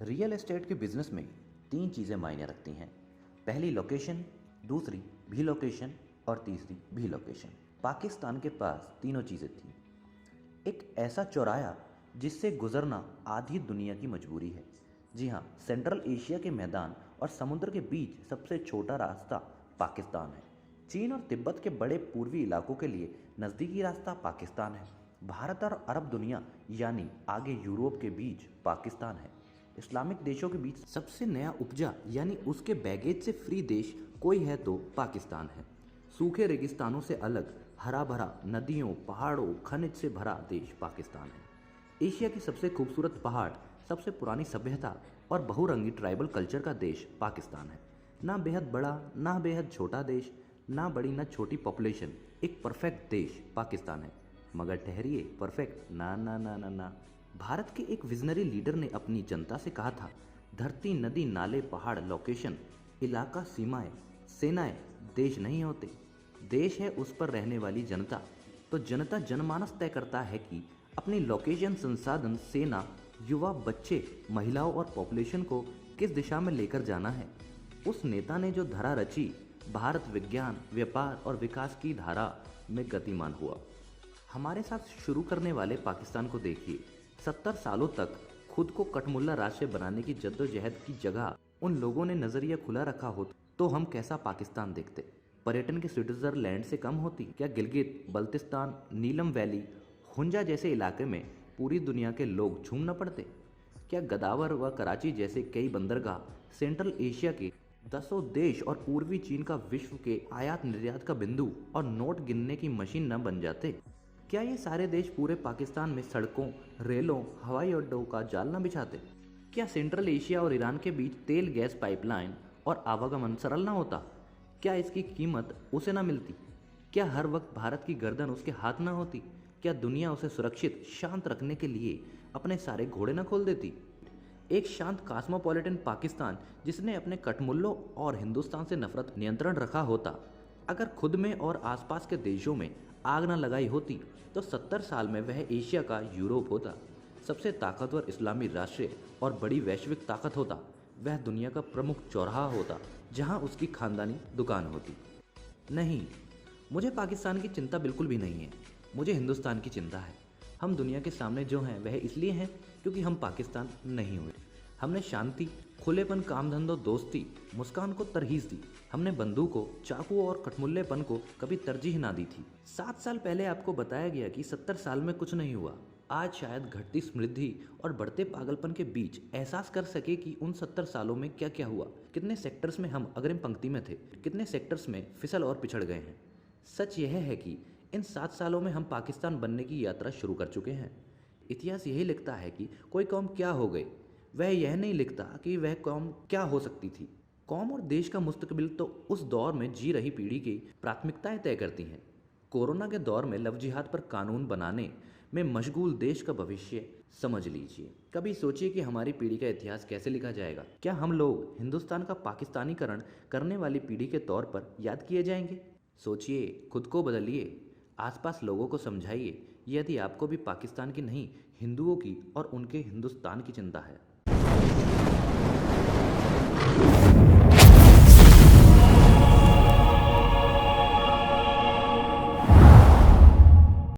Real estate के business में तीन चीज़ें मायने रखती हैं। पहली लोकेशन, दूसरी भी लोकेशन और तीसरी भी लोकेशन। पाकिस्तान के पास तीनों चीज़ें थीं। एक ऐसा चौराहा जिससे गुजरना आधी दुनिया की मजबूरी है। जी हाँ, सेंट्रल एशिया के मैदान और समुद्र के बीच सबसे छोटा रास्ता पाकिस्तान है। चीन और तिब्बत के बड़े पूर्वी इलाकों के लिए नज़दीकी रास्ता पाकिस्तान है। भारत और अरब दुनिया यानी आगे यूरोप के बीच पाकिस्तान है। इस्लामिक देशों के बीच सबसे नया उपजा यानी उसके बैगेज से फ्री देश कोई है तो पाकिस्तान है। सूखे रेगिस्तानों से अलग हरा भरा नदियों, पहाड़ों, खनिज से भरा देश पाकिस्तान है। एशिया की सबसे खूबसूरत पहाड़, सबसे पुरानी सभ्यता और बहुरंगी ट्राइबल कल्चर का देश पाकिस्तान है। ना बेहद बड़ा, ना बेहद छोटा देश, ना बड़ी ना छोटी पॉपुलेशन, एक परफेक्ट देश पाकिस्तान है। मगर ठहरिए, परफेक्ट ना ना ना ना ना। भारत के एक विजनरी लीडर ने अपनी जनता से कहा था, धरती, नदी, नाले, पहाड़, लोकेशन, इलाका, सीमाएं, सेनाएं देश नहीं होते, देश है उस पर रहने वाली जनता। तो जनता जनमानस तय करता है कि अपनी लोकेशन, संसाधन, सेना, युवा, बच्चे, महिलाओं और पॉपुलेशन को किस दिशा में लेकर जाना है। उस नेता ने जो धारा रची, भारत विज्ञान, व्यापार और विकास की धारा में गतिमान हुआ। हमारे साथ शुरू करने वाले पाकिस्तान को देखिए। 70 सालों तक खुद को कठमुल्ला राज्य बनाने की जद्दोजहद की जगह उन लोगों ने नजरिया खुला रखा हो तो हम कैसा पाकिस्तान देखते। पर्यटन के स्विट्जरलैंड से कम होती क्या गिलगित, बल्तिस्तान, नीलम वैली, हुंजा जैसे इलाके में पूरी दुनिया के लोग झूम न पड़ते। क्या गदावर व कराची जैसे कई बंदरगाह सेंट्रल एशिया के दसों देश और पूर्वी चीन का विश्व के आयात निर्यात का बिंदु और नोट गिनने की मशीन न बन जाते। क्या ये सारे देश पूरे पाकिस्तान में सड़कों, रेलों, हवाई अड्डों का जाल न बिछाते। क्या सेंट्रल एशिया और ईरान के बीच तेल गैस पाइपलाइन और आवागमन सरल ना होता। क्या इसकी कीमत उसे ना मिलती। क्या हर वक्त भारत की गर्दन उसके हाथ ना होती। क्या दुनिया उसे सुरक्षित शांत रखने के लिए अपने सारे घोड़े न खोल देती। एक शांत कॉस्मोपॉलिटन पाकिस्तान जिसने अपने कठमुल्लों और हिंदुस्तान से नफरत नियंत्रण रखा होता। अगर खुद में और आसपास के देशों में आग न लगाई होती तो 70 साल में वह एशिया का यूरोप होता, सबसे ताकतवर इस्लामी राष्ट्र और बड़ी वैश्विक ताकत होता। वह दुनिया का प्रमुख चौराहा होता जहां उसकी खानदानी दुकान होती। नहीं, मुझे पाकिस्तान की चिंता बिल्कुल भी नहीं है, मुझे हिंदुस्तान की चिंता है। हम दुनिया के सामने जो हैं वह इसलिए हैं क्योंकि हम पाकिस्तान नहीं हुए। हमने शांति, खुलेपन, काम धंधों, दोस्ती, मुस्कान को तरहीज दी। हमने बंदूकों, चाकुओं और कठमुल्लेपन को कभी तरजीह ना दी थी। 7 साल पहले आपको बताया गया कि 70 साल में कुछ नहीं हुआ। आज शायद घटती समृद्धि और बढ़ते पागलपन के बीच एहसास कर सके कि उन 70 सालों में क्या क्या हुआ। कितने सेक्टर्स में हम अग्रिम पंक्ति में थे, कितने सेक्टर्स में फिसल और पिछड़ गए हैं। सच यह है कि इन 7 सालों में हम पाकिस्तान बनने की यात्रा शुरू कर चुके हैं। इतिहास यही लिखता है कि कोई कौम क्या हो गई, वह यह नहीं लिखता कि वह कौम क्या हो सकती थी। कौम और देश का मुस्तकबिल तो उस दौर में जी रही पीढ़ी की प्राथमिकताएं तय करती हैं। कोरोना के दौर में लव जिहाद पर कानून बनाने में मशगूल देश का भविष्य समझ लीजिए। कभी सोचिए कि हमारी पीढ़ी का इतिहास कैसे लिखा जाएगा। क्या हम लोग हिंदुस्तान का पाकिस्तानीकरण करने वाली पीढ़ी के तौर पर याद किए जाएंगे। सोचिए, खुद को बदलिए, आसपास लोगों को समझाइए यदि आपको भी पाकिस्तान की नहीं, हिंदुओं की और उनके हिंदुस्तान की चिंता है।